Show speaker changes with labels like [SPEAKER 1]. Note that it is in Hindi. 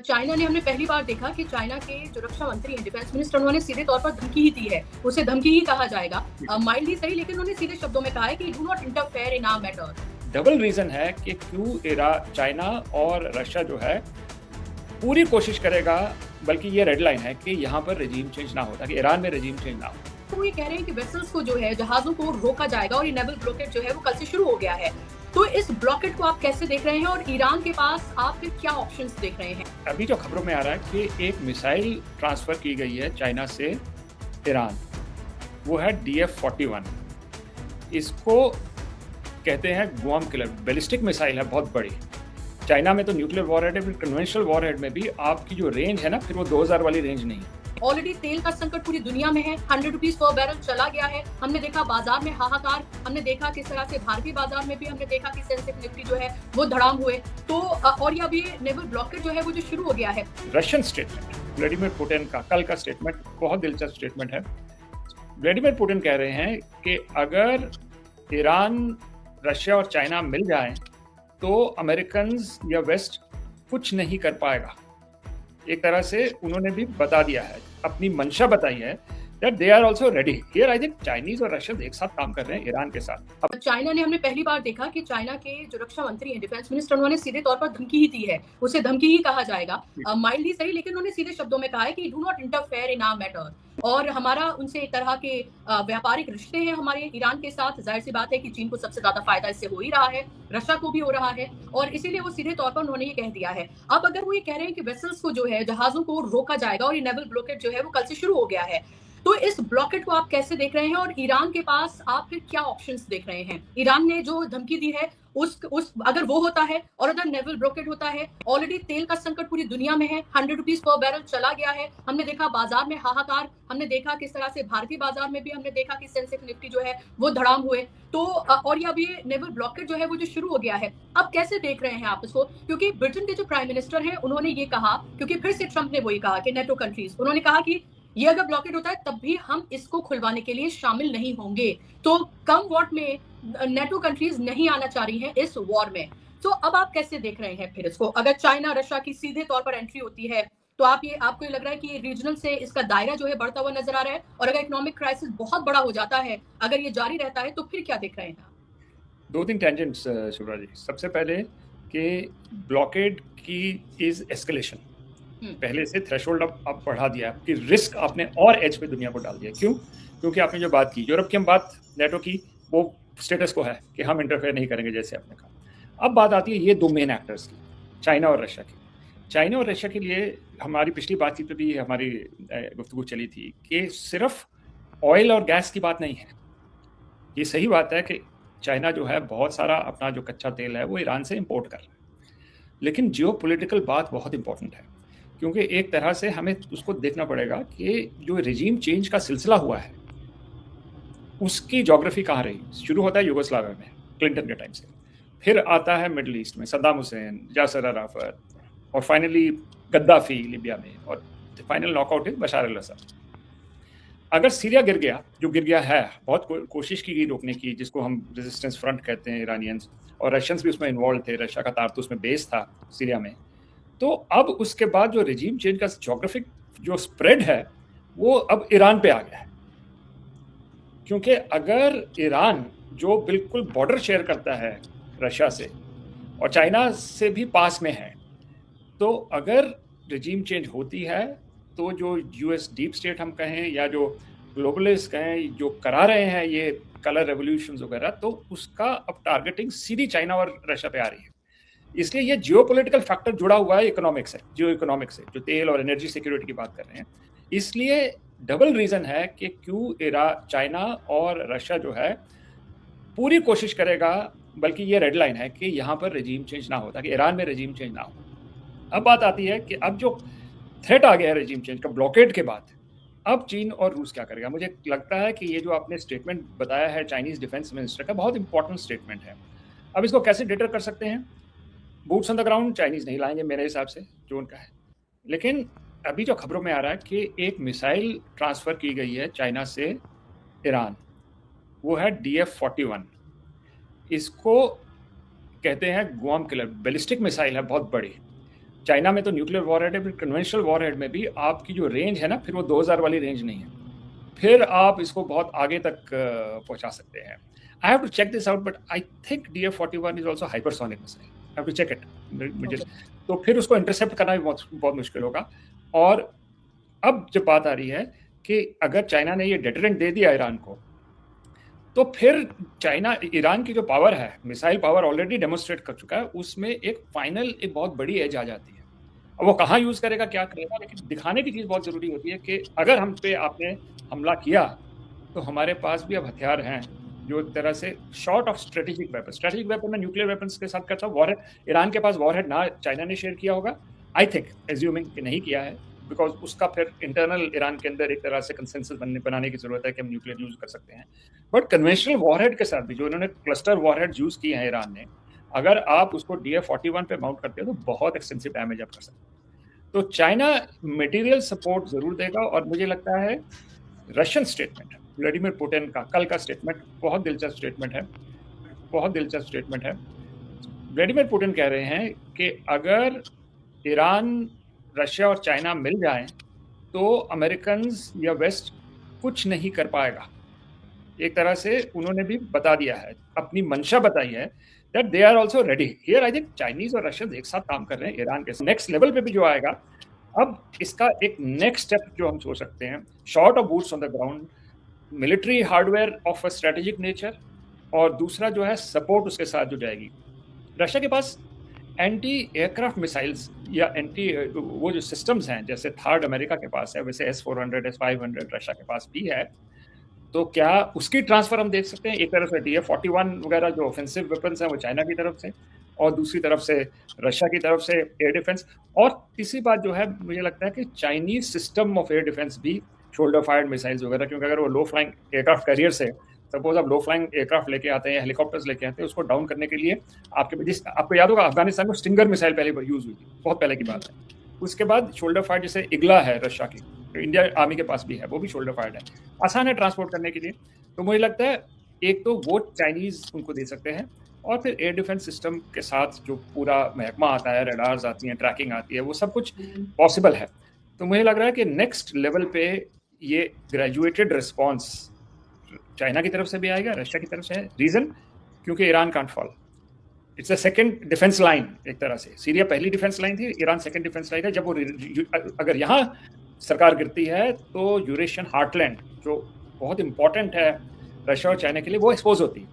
[SPEAKER 1] चाइना ने हमने पहली बार देखा कि चाइना के जो रक्षा मंत्री हैं, डिफेंस मिनिस्टर, उन्होंने सीधे तौर पर धमकी ही दी है। उसे धमकी ही कहा जाएगा। माइल्डली सही, लेकिन उन्होंने सीधे शब्दों में कहा है कि do not interfere in our matter.
[SPEAKER 2] Double reason है कि क्यों चाइना और रशिया जो है पूरी कोशिश करेगा, बल्कि ये रेड लाइन है कि यहाँ पर रेजिम चेंज ना हो, ताकि ईरान में रेजिम चेंज ना हो।
[SPEAKER 1] तो ये कह रहे हैं कि वेसल्स को जो है, जहाजों को रोका जाएगा और ये नेवल ब्लॉकेट जो है वो कल से शुरू हो गया है। तो इस ब्लॉकेट को आप कैसे देख रहे हैं और ईरान के पास आप फिर क्या ऑप्शंस देख रहे हैं?
[SPEAKER 2] अभी जो खबरों में आ रहा है कि एक मिसाइल ट्रांसफर की गई है चाइना से ईरान, वो है DF-41। इसको कहते हैं गुआम किलर, बैलिस्टिक मिसाइल है, बहुत बड़ी। चाइना में तो न्यूक्लियर वॉरहेड है, कन्वेंशनल वॉरहेड में भी आपकी जो रेंज है ना, फिर वो 2000 वाली रेंज नहीं है।
[SPEAKER 1] ऑलरेडी तेल का संकट पूरी दुनिया में है। 100 रुपीज पर बैरल चला गया है। हमने देखा बाजार में हाहाकार, हमने देखा किस तरह से भारतीय बाजार में भी हमने देखा कि सेंसेक्स निफ्टी जो है वो धड़ाम हुए। तो और ये अभी नेवल ब्लॉकेट जो है वो जो शुरू हो गया है।
[SPEAKER 2] रशियन स्टेटमेंट, व्लादिमीर पुतिन का कल का स्टेटमेंट बहुत दिलचस्प स्टेटमेंट है। व्लादिमीर पुतिन कह रहे हैं कि अगर ईरान, रशिया और चाइना मिल जाएं तो अमेरिकन या वेस्ट कुछ नहीं कर पाएगा। एक तरह से उन्होंने भी बता दिया है, अपनी मंशा बताई है that they are also ready. Here I think Chinese और रशियन एक साथ काम कर रहे हैं ईरान के साथ।
[SPEAKER 1] अब चाइना ने हमने पहली बार देखा कि चाइना के जो रक्षा मंत्री हैं, डिफेंस मिनिस्टर, उन्होंने सीधे तौर पर धमकी ही दी है। उसे धमकी ही कहा जाएगा। माइल्डली सही, लेकिन उन्होंने सीधे शब्दों में कहा है कि do not interfere in our matter. और हमारा उनसे एक तरह के व्यापारिक रिश्ते हैं हमारे ईरान के साथ। जाहिर सी बात है कि चीन को सबसे ज्यादा फायदा इससे हो ही रहा है, रशिया को भी हो रहा है, और इसीलिए वो सीधे तौर पर उन्होंने ये कह दिया है। अब अगर वो ये कह रहे हैं कि वेसल्स को जो है, जहाजों को रोका जाएगा और ये नेवल ब्लॉकेट जो है वो कल से शुरू हो गया है, तो इस ब्लॉकेट को आप कैसे देख रहे हैं और ईरान के पास आप फिर क्या ऑप्शंस देख रहे हैं? ईरान ने जो धमकी दी है उस अगर वो होता है और अगर नेवल ब्लॉकेट होता है, ऑलरेडी तेल का संकट पूरी दुनिया में है। 100 रुपीज पर बैरल चला गया है। हमने देखा बाजार में हाहाकार, हमने देखा किस तरह से भारतीय बाजार में भी हमने देखा कि सेंसेक्स निफ्टी जो है वो धड़ाम हुए। तो और ये अभी नेवल ब्लॉकेट जो है वो जो शुरू हो गया है, अब कैसे देख रहे हैं आप इसको? क्योंकि ब्रिटेन के जो प्राइम मिनिस्टर हैं उन्होंने ये कहा, क्योंकि फिर से ट्रंप ने वही कहा कि नेटो कंट्रीज, उन्होंने कहा कि ये अगर ब्लॉकेट होता है तब भी हम इसको खुलवाने के लिए शामिल नहीं होंगे। तो कम वॉट में नेटो कंट्रीज नहीं आना चाह रही हैं इस वॉर में। तो अब आप कैसे देख रहे हैं फिर इसको? अगर चाइना रशिया की सीधे तौर पर एंट्री होती है तो आपको ये लग रहा है कि ये रीजनल से इसका दायरा जो है बढ़ता हुआ नजर आ रहा है, और अगर इकोनॉमिक क्राइसिस बहुत बड़ा हो जाता है, अगर ये जारी रहता है, तो फिर क्या देख रहे हैं?
[SPEAKER 2] 2-3 टेंजेंट्स शुभ्रा जी। सबसे पहले कि ब्लॉकेड की इज एस्केलेशन, पहले से थ्रेशोल्ड अब बढ़ा दिया कि रिस्क आपने और एज पे दुनिया को डाल दिया। क्यों? क्योंकि आपने जो बात की यूरोप की, हम बात नेटो की, वो स्टेटस को है कि हम इंटरफेयर नहीं करेंगे जैसे आपने कहा। अब बात आती है ये दो मेन एक्टर्स की, चाइना और रशिया की। चाइना और रशिया के लिए हमारी पिछली बातचीत पे भी हमारी गुफ्तगू चली थी कि सिर्फ ऑयल और गैस की बात नहीं है। ये सही बात है कि चाइना जो है बहुत सारा अपना जो कच्चा तेल है वो ईरान से इंपोर्ट कर रहा है, लेकिन जियोपॉलिटिकल बात बहुत इंपॉर्टेंट है, क्योंकि एक तरह से हमें उसको देखना पड़ेगा कि जो रेजिम चेंज का सिलसिला हुआ है उसकी ज्योग्राफी कहाँ रही। शुरू होता है यूगोस्लाविया में क्लिंटन के टाइम से, फिर आता है मिडल ईस्ट में सद्दाम हुसैन, यासर अराफत, और फाइनली गद्दाफी लिबिया में, और फाइनल नॉकआउट है बशार अल असद। अगर सीरिया गिर गया, जो गिर गया है, बहुत कोशिश की गई रोकने की, जिसको हम रेजिस्टेंस फ्रंट कहते हैं, ईरानियंस और रशियंस भी उसमें इन्वॉल्व थे, रशिया का तारतूस में बेस था सीरिया में। तो अब उसके बाद जो रेजिम चेंज का ज्योग्राफिक जो स्प्रेड है वो अब ईरान पे आ गया है, क्योंकि अगर ईरान जो बिल्कुल बॉर्डर शेयर करता है रशिया से और चाइना से भी पास में है, तो अगर रेजिम चेंज होती है तो जो यूएस डीप स्टेट हम कहें या जो ग्लोबलिस्ट कहें, जो करा रहे हैं ये कलर रेवोल्यूशंस वगैरह, तो उसका अब टारगेटिंग सीधी चाइना और रशिया पे आ रही है। इसलिए ये जियोपॉलिटिकल फैक्टर जुड़ा हुआ है इकोनॉमिक्स से, जो तेल और एनर्जी सिक्योरिटी की बात कर रहे हैं। इसलिए डबल रीजन है कि क्यों चाइना और रशिया जो है पूरी कोशिश करेगा, बल्कि ये रेड लाइन है कि यहाँ पर रेजिम चेंज ना हो, ताकि ईरान में रेजिम चेंज ना हो। अब बात आती है कि अब जो थ्रेट आ गया है रेजिम चेंज का ब्लॉकेड के बाद, अब चीन और रूस क्या करेगा? मुझे लगता है कि ये जो आपने स्टेटमेंट बताया है चाइनीज डिफेंस मिनिस्टर का, बहुत इंपॉर्टेंट स्टेटमेंट है। अब इसको कैसे डिटर कर सकते हैं? Boots on the ground Chinese नहीं लाएंगे मेरे हिसाब से, जो उनका है। लेकिन अभी जो खबरों में आ रहा है कि एक मिसाइल ट्रांसफर की गई है चाइना से ईरान, वो है DF-41। इसको कहते हैं गुआम किलर, बैलिस्टिक मिसाइल है, बहुत बड़ी। चाइना में तो न्यूक्लियर वॉरहेड है, फिर कन्वेंशनल वॉरहेड में भी आपकी जो रेंज है ना, फिर वो 2000 वाली रेंज नहीं है, फिर आप इसको बहुत आगे तक पहुंचा सकते हैं। I have to check this out, but I think DF-41 is also hypersonic missile. I have to check it मुझे। तो फिर उसको इंटरसेप्ट करना भी बहुत मुश्किल होगा। और अब जब बात आ रही है कि अगर चाइना ने ये डेटरेंट दे दिया ईरान को, तो फिर चाइना, ईरान की जो पावर है, मिसाइल पावर ऑलरेडी डेमोन्स्ट्रेट कर चुका है, उसमें एक फाइनल एक बहुत बड़ी एज आ जाती है। अब वो कहाँ यूज करेगा, क्या करेगा, लेकिन दिखाने की चीज बहुत जरूरी होती है कि अगर हम पे आपने हमला किया तो हमारे पास भी अब हथियार हैं जो एक तरह से शॉर्ट ऑफ स्ट्रेटेजिक वेपन में न्यूक्लियर वेपन्स के साथ करता हूँ। वॉरहेड ईरान के पास वॉरहेड ना चाइना ने शेयर किया होगा, आई थिंक, एज्यूमिंग कि नहीं किया है, बिकॉज उसका फिर इंटरनल ईरान के अंदर एक तरह से कंसेंसस बनाने की जरूरत है कि हम न्यूक्लियर यूज कर सकते हैं। बट कन्वेंशनल वॉरहेड के साथ भी जो इन्होंने क्लस्टर वॉरहेड यूज किए हैं ईरान ने, अगर आप उसको DF-41 पे माउंट करते हो तो बहुत एक्सटेंसिव डैमेज आप कर सकते हैं। तो चाइना मटेरियल सपोर्ट जरूर देगा। और मुझे लगता है रशियन स्टेटमेंट, व्लादिमीर पुतिन का कल का स्टेटमेंट बहुत दिलचस्प स्टेटमेंट है। व्लादिमीर पुतिन कह रहे हैं कि अगर ईरान, रशिया और चाइना मिल जाएं तो अमेरिकन्स या वेस्ट कुछ नहीं कर पाएगा। एक तरह से उन्होंने भी बता दिया है, अपनी मंशा बताई है, that they are also ready here. I think Chinese और रशियंस एक साथ काम कर रहे हैं ईरान के नेक्स्ट लेवल पे भी जो आएगा। अब इसका एक नेक्स्ट स्टेप जो हम सोच सकते हैं, short of boots on the ground, military hardware of a strategic nature, और दूसरा जो है सपोर्ट उसके साथ जो जाएगी। रशिया के पास एंटी एयरक्राफ्ट मिसाइल्स या एंटी वो जो सिस्टम्स हैं, जैसे थार्ड अमेरिका के पास है, वैसे S-400 S-500 रशिया के पास भी है। तो क्या उसकी ट्रांसफर हम देख सकते हैं? एक तरफ से DF-41 वगैरह जो ऑफेंसिव वेपन्स हैं वो चाइना की तरफ से, और दूसरी तरफ से रशिया की तरफ से एयर डिफेंस। और तीसरी बात जो है, मुझे लगता है कि Chinese system of air defence भी शोल्डर फायर्ड मिसाइल्स वगैरह, क्योंकि अगर वो लो फ्लाइंग एयरक्राफ्ट कैरियर से, सपोज आप लो फ्लाइंग एयरक्राफ्ट लेके आते हैं, हेलीकॉप्टर्स लेके आते हैं, उसको डाउन करने के लिए आपको याद होगा अफगानिस्तान में स्टिंगर मिसाइल पहले यूज हुई थी, बहुत पहले की बात है। उसके बाद शोल्डर फायर्ड, जैसे इगला है रशिया की, तो इंडिया आर्मी के पास भी है, वो भी शोल्डर फायर्ड है, आसान है ट्रांसपोर्ट करने के लिए। तो मुझे लगता है एक तो वो चाइनीज उनको दे सकते हैं, और फिर एयर डिफेंस सिस्टम के साथ जो पूरा महकमा आता है, रडार्स आती हैं, ट्रैकिंग आती है, वो सब कुछ पॉसिबल है। तो मुझे लग रहा है कि नेक्स्ट लेवल पे ये ग्रेजुएटेड रिस्पॉन्स चाइना की तरफ से भी आएगा, रशिया की तरफ से है। रीजन, क्योंकि Iran can't fall, it's a second defence line. एक तरह से सीरिया पहली डिफेंस लाइन थी, ईरान सेकंड डिफेंस लाइन है। जब वो अगर यहाँ सरकार गिरती है तो यूरेशियन हार्टलैंड जो बहुत इंपॉर्टेंट है रशिया और चाइना के लिए, वो एक्सपोज होती है।